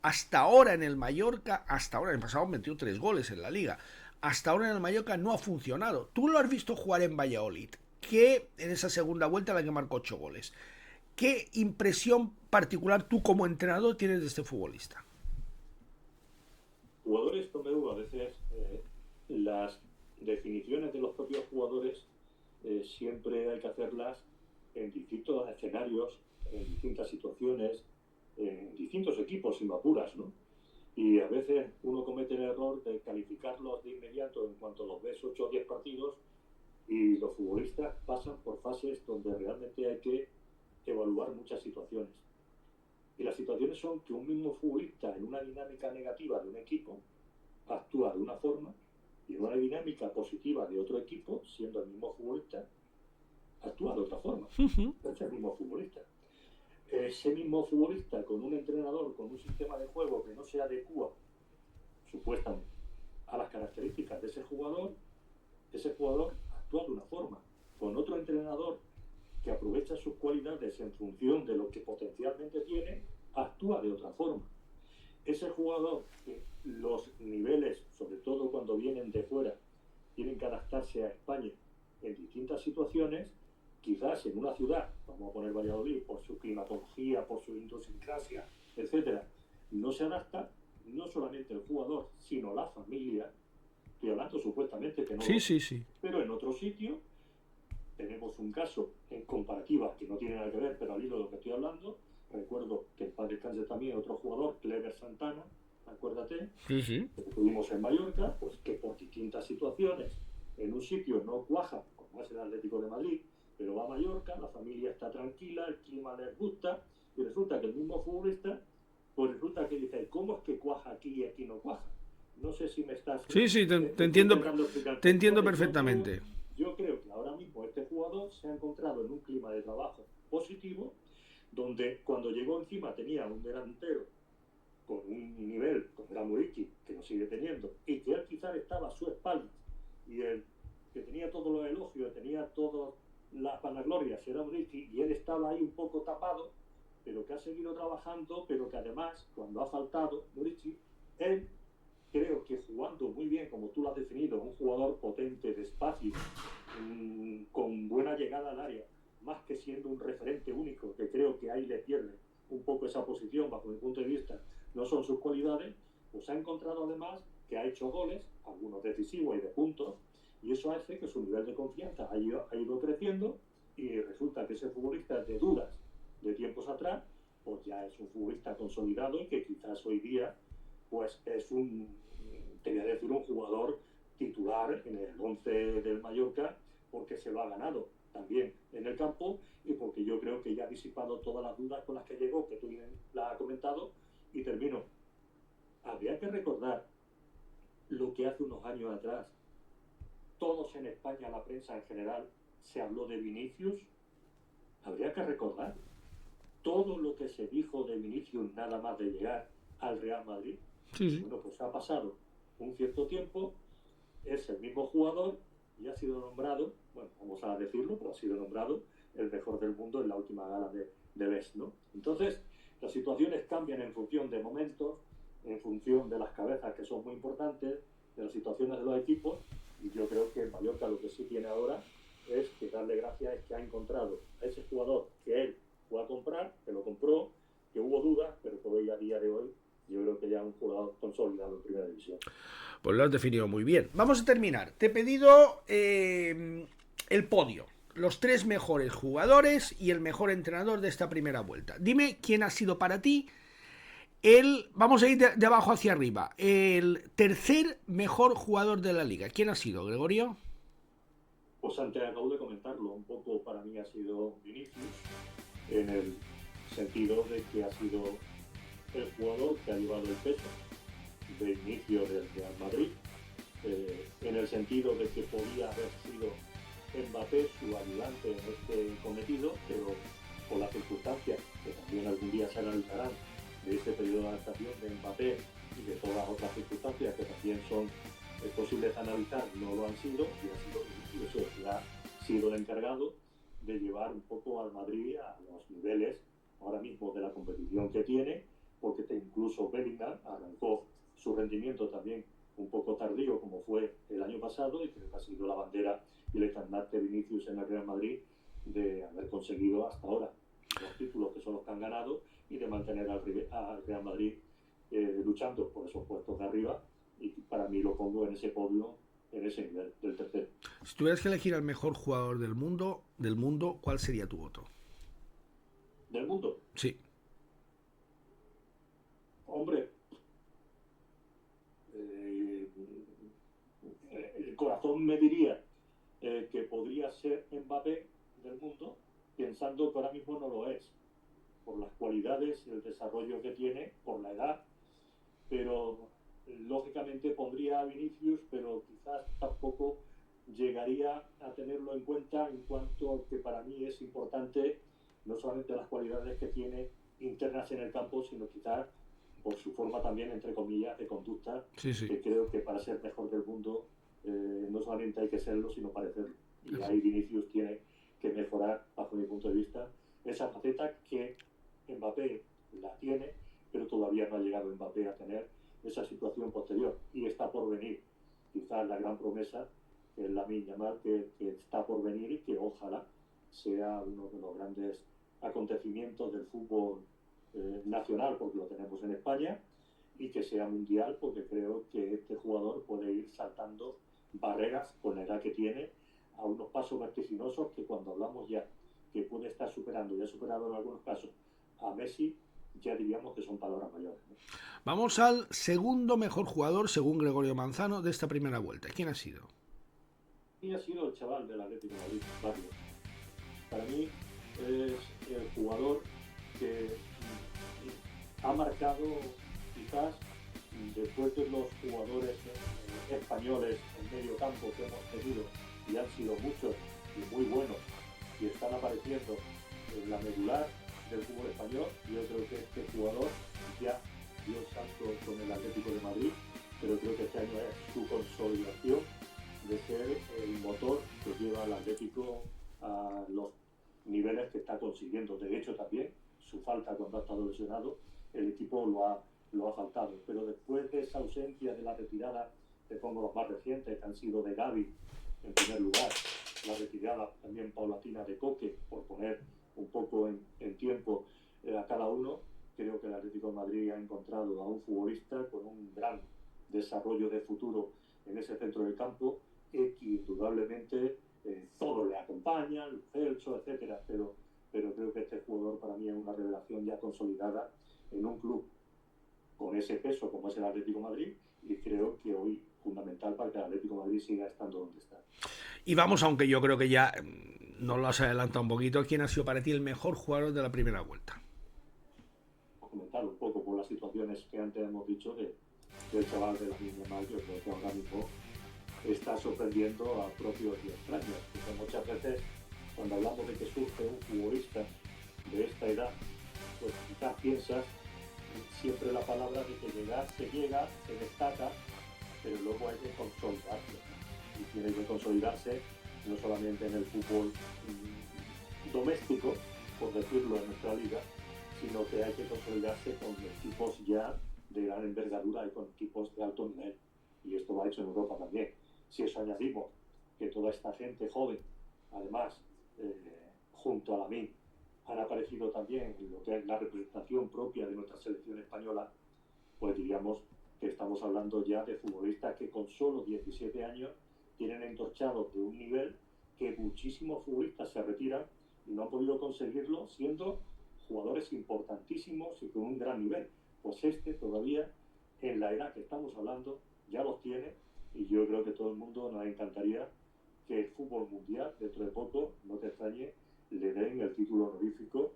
hasta ahora en el Mallorca, hasta ahora en el pasado han metido 3 goles en la Liga, hasta ahora en el Mallorca no ha funcionado. Tú lo has visto jugar en Valladolid, que en esa segunda vuelta en la que marcó 8 goles. ¿Qué impresión particular tú como entrenador tienes de este futbolista? Jugadores, Tomeu, a veces las definiciones de los propios jugadores siempre hay que hacerlas en distintos escenarios, en distintas situaciones, en distintos equipos, si me apuras, ¿no? Y a veces uno comete el error de calificarlos de inmediato en cuanto los ves 8 o 10 partidos, y los futbolistas pasan por fases donde realmente hay que evaluar muchas situaciones. Y las situaciones son que un mismo futbolista en una dinámica negativa de un equipo actúa de una forma y en una dinámica positiva de otro equipo, siendo el mismo futbolista, actúa de otra forma. Es el mismo futbolista. Ese mismo futbolista con un entrenador, con un sistema de juego que no se adecua supuestamente a las características de ese jugador actúa de una forma. Con otro entrenador que aprovecha sus cualidades en función de lo que potencialmente tiene, actúa de otra forma. Ese jugador que los niveles, sobre todo cuando vienen de fuera, tienen que adaptarse a España en distintas situaciones, quizás en una ciudad, vamos a poner Valladolid, por su climatología, por su idiosincrasia, etcétera, no se adapta, no solamente el jugador, sino la familia. Estoy hablando supuestamente que no. Sí. Pero en otro sitio tenemos un caso en comparativa que no tiene nada que ver, pero al hilo de lo que estoy hablando, recuerdo que en paz descanse también otro jugador, Clever Santana, acuérdate, que tuvimos en Mallorca, pues que por distintas situaciones en un sitio no cuaja, como es el Atlético de Madrid, pero va a Mallorca, la familia está tranquila, el clima les gusta, y resulta que el mismo futbolista, pues resulta que dice, ¿cómo es que cuaja aquí y aquí no cuaja? No sé si me estás... Sí, te entiendo perfectamente. Yo creo que ahora mismo este jugador se ha encontrado en un clima de trabajo positivo, donde cuando llegó encima tenía un delantero con un nivel, como era Muriqui, que lo sigue teniendo, y que él quizás estaba a su espalda, y él, que tenía todos los elogios, tenía todas la vanagloria será Murici, y él estaba ahí un poco tapado, pero que ha seguido trabajando, pero que además, cuando ha faltado Murici, él, creo que jugando muy bien, como tú lo has definido, un jugador potente, despacio, con buena llegada al área, más que siendo un referente único, que creo que ahí le pierde un poco esa posición, bajo mi punto de vista, no son sus cualidades, pues ha encontrado además que ha hecho goles, algunos decisivos y de puntos, y eso hace que su nivel de confianza ha ido creciendo, y resulta que ese futbolista de dudas de tiempos atrás, pues ya es un futbolista consolidado, y que quizás hoy día pues es te voy a decir, un jugador titular en el 11 del Mallorca, porque se lo ha ganado también en el campo, y porque yo creo que ya ha disipado todas las dudas con las que llegó, que tú la has comentado, y termino. Habría que recordar lo que hace unos años atrás, todos en España, la prensa en general, se habló de Vinicius. Habría que recordar todo lo que se dijo de Vinicius nada más de llegar al Real Madrid. Sí. Bueno, pues ha pasado un cierto tiempo, es el mismo jugador y ha sido nombrado, bueno, vamos a decirlo, pero ha sido nombrado el mejor del mundo en la última gala de Best, ¿no? Entonces, las situaciones cambian en función de momentos, en función de las cabezas, que son muy importantes, de las situaciones de los equipos, y yo creo que Mallorca lo que sí tiene ahora es que darle gracias, es que ha encontrado a ese jugador que él fue a comprar, que lo compró, que hubo dudas, pero que hoy, a día de hoy, yo creo que ya es un jugador consolidado en Primera División. Pues lo has definido muy bien. Vamos a terminar. Te he pedido el podio, los 3 mejores jugadores y el mejor entrenador de esta primera vuelta. Dime quién ha sido para ti vamos a ir de abajo hacia arriba, el tercer mejor jugador de la liga. ¿Quién ha sido, Gregorio? Pues antes acabo de comentarlo, un poco para mí ha sido Vinicius, en el sentido de que ha sido el jugador que ha llevado el peso de inicio del Real Madrid, en el sentido de que podía haber sido Mbappé su ayudante en este cometido, pero por las circunstancias que también algún día se analizarán de este periodo de adaptación de Mbappé y de todas las otras circunstancias que también son posibles analizar, no lo han sido, y ha sido Vinicius el que ha sido el encargado de llevar un poco al Madrid a los niveles ahora mismo de la competición que tiene, porque incluso Bellingham arrancó su rendimiento también un poco tardío, como fue el año pasado, y creo que ha sido la bandera y el estandarte de Vinicius en el Real Madrid de haber conseguido hasta ahora los títulos que son los que han ganado, y de mantener al Real Madrid luchando por esos puestos de arriba, y para mí lo pongo en ese podio, en ese nivel del tercero. Si tuvieras que elegir al mejor jugador del mundo, ¿cuál sería tu voto? ¿Del mundo? Sí. Hombre, el corazón me diría que podría ser Mbappé del mundo, pensando que ahora mismo no lo es, por las cualidades y el desarrollo que tiene, por la edad, pero lógicamente pondría a Vinicius, pero quizás tampoco llegaría a tenerlo en cuenta, en cuanto que para mí es importante no solamente las cualidades que tiene internas en el campo, sino quizás por su forma también, entre comillas, de conducta, Sí. que creo que para ser mejor del mundo no solamente hay que serlo, sino parecerlo. Y ahí Vinicius tiene que mejorar, bajo mi punto de vista, esa faceta que Mbappé la tiene, pero todavía no ha llegado Mbappé a tener esa situación posterior, y está por venir. Quizás la gran promesa es Lamine Yamal, que está por venir, y que ojalá sea uno de los grandes acontecimientos del fútbol nacional, porque lo tenemos en España, y que sea mundial, porque creo que este jugador puede ir saltando barreras con la edad que tiene a unos pasos vertiginosos, que cuando hablamos ya que puede estar superando, y ha superado en algunos casos a Messi, ya diríamos que son palabras mayores, ¿no? Vamos al segundo mejor jugador, según Gregorio Manzano, de esta primera vuelta. ¿Quién ha sido? Y ha sido el chaval del Atlético de Madrid, Barrios. Para mí es el jugador que ha marcado, quizás, después de los jugadores españoles en medio campo que hemos tenido, y han sido muchos y muy buenos, y están apareciendo en la medular del fútbol español. Yo creo que este jugador ya dio salto con el Atlético de Madrid, pero creo que este año es su consolidación de ser el motor que lleva al Atlético a los niveles que está consiguiendo. De hecho, también su falta cuando ha estado lesionado, el equipo lo ha faltado. Pero después de esa ausencia, de la retirada, te pongo los más recientes, que han sido de Gavi, en primer lugar, la retirada también paulatina de Coque, por poner un poco en tiempo a cada uno. Creo que el Atlético de Madrid ha encontrado a un futbolista con un gran desarrollo de futuro en ese centro del campo, que indudablemente todos le acompañan, Celso, etcétera, pero creo que este jugador para mí es una revelación ya consolidada en un club con ese peso como es el Atlético de Madrid, y creo que hoy fundamental para que el Atlético de Madrid siga estando donde está. Y vamos, aunque yo creo que ya nos lo has adelantado un poquito, ¿quién ha sido para ti el mejor jugador de la primera vuelta? Comentar un poco por las situaciones que antes hemos dicho del chaval de la Lamine Yamal. Yo creo que ahora mismo está sorprendiendo a propios y extraños, porque muchas veces cuando hablamos de que surge un futbolista de esta edad, pues quizás piensas siempre la palabra de que llegar se llega, se destaca, pero luego hay que consolidarse, y tiene que consolidarse no solamente en el fútbol doméstico, por decirlo, en nuestra liga, sino que hay que consolidarse con equipos ya de gran envergadura y con equipos de alto nivel, y esto lo ha hecho en Europa también. Si eso añadimos que toda esta gente joven, además, junto a Lamine, han aparecido también en lo que es la representación propia de nuestra selección española, pues diríamos que estamos hablando ya de futbolistas que con solo 17 años tienen entorchados de un nivel que muchísimos futbolistas se retiran y no han podido conseguirlo siendo jugadores importantísimos y con un gran nivel. Pues este todavía, en la edad que estamos hablando, ya los tiene, y yo creo que todo el mundo nos encantaría que el fútbol mundial, dentro de poco, no te extrañe, le den el título honorífico.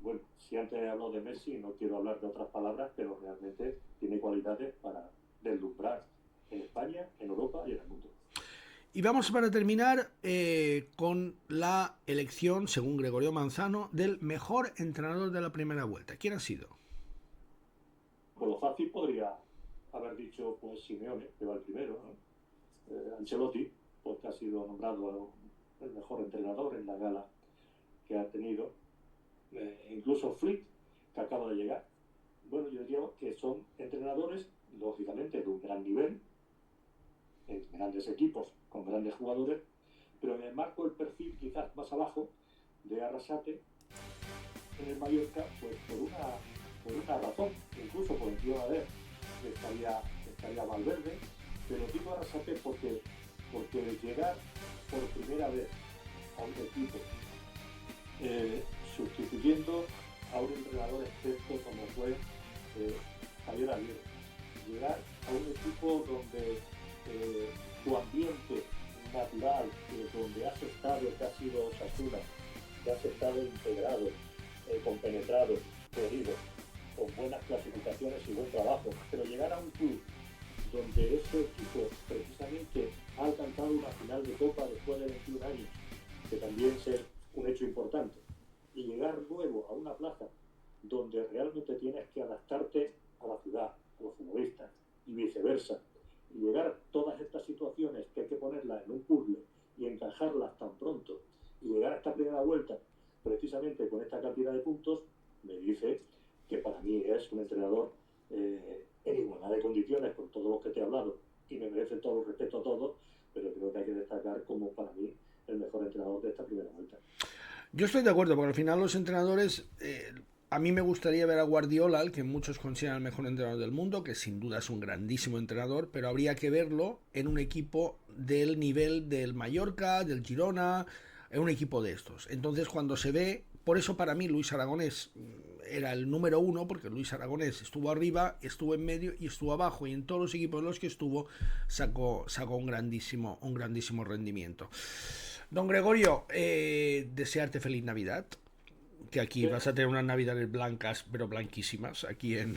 Bueno, si antes he hablado de Messi, no quiero hablar de otras palabras, pero realmente tiene cualidades para deslumbrar en España, en Europa y en el mundo. Y vamos para terminar con la elección, según Gregorio Manzano, del mejor entrenador de la primera vuelta. ¿Quién ha sido? Por lo fácil podría haber dicho pues Simeone, que va el primero, ¿no? Ancelotti, porque ha sido nombrado el mejor entrenador en la gala que ha tenido. Incluso Flick, que acaba de llegar. Bueno, yo diría que son entrenadores, lógicamente, de un gran nivel, en grandes equipos, con grandes jugadores, pero me marco el perfil quizás más abajo de Arrasate en el Mallorca, pues por una razón, incluso por encima de él estaría Valverde, pero digo Arrasate porque llegar por primera vez a un equipo sustituyendo a un entrenador experto como fue Javier Aguirre, llegar a un equipo donde tu ambiente natural, donde has estado, que ha sido Osasuna, que has estado integrado, compenetrado, querido, con buenas clasificaciones y buen trabajo, pero llegar a un club donde ese equipo precisamente ha alcanzado una final de Copa después de 21 años, que también es un hecho importante, y llegar luego a una plaza donde realmente tienes que adaptarte a la ciudad, a los futbolistas, y viceversa, y llegar a todas estas situaciones que hay que ponerlas en un puzzle y encajarlas tan pronto, y llegar a esta primera vuelta precisamente con esta cantidad de puntos, me dice que para mí es un entrenador en igualdad de condiciones con todos los que te he hablado, y me merece todo el respeto a todos, pero creo que hay que destacar como para mí el mejor entrenador de esta primera vuelta. Yo estoy de acuerdo, porque al final los entrenadores, a mí me gustaría ver a Guardiola, el que muchos consideran el mejor entrenador del mundo, que sin duda es un grandísimo entrenador, pero habría que verlo en un equipo del nivel del Mallorca, del Girona, en un equipo de estos. Entonces cuando se ve, por eso para mí Luis Aragonés era el número uno, porque Luis Aragonés estuvo arriba, estuvo en medio y estuvo abajo, y en todos los equipos en los que estuvo sacó un grandísimo rendimiento. Don Gregorio, desearte feliz Navidad, que aquí vas a tener unas navidades blancas, pero blanquísimas, aquí en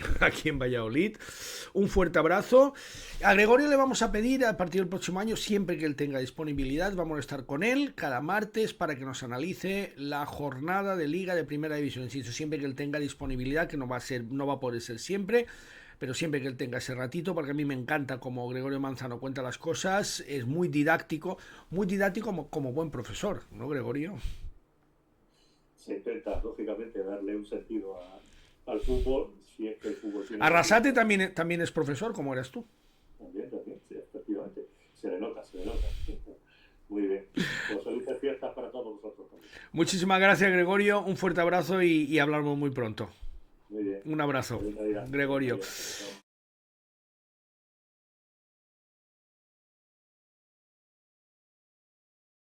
Valladolid. Un fuerte abrazo. A Gregorio le vamos a pedir a partir del próximo año, siempre que él tenga disponibilidad, vamos a estar con él cada martes para que nos analice la jornada de Liga de Primera División. Insisto, siempre que él tenga disponibilidad, que no va a poder ser siempre, pero siempre que él tenga ese ratito, porque a mí me encanta como Gregorio Manzano cuenta las cosas, es muy didáctico como buen profesor, ¿no, Gregorio? Se intenta, lógicamente, darle un sentido al fútbol, si es que el fútbol tiene... Arrasate también es profesor, como eras tú. También, sí, efectivamente. Se le nota. Muy bien. Pues felices fiestas para todos vosotros también. Muchísimas gracias, Gregorio, un fuerte abrazo y hablamos muy pronto. Muy bien. Un abrazo, Gregorio.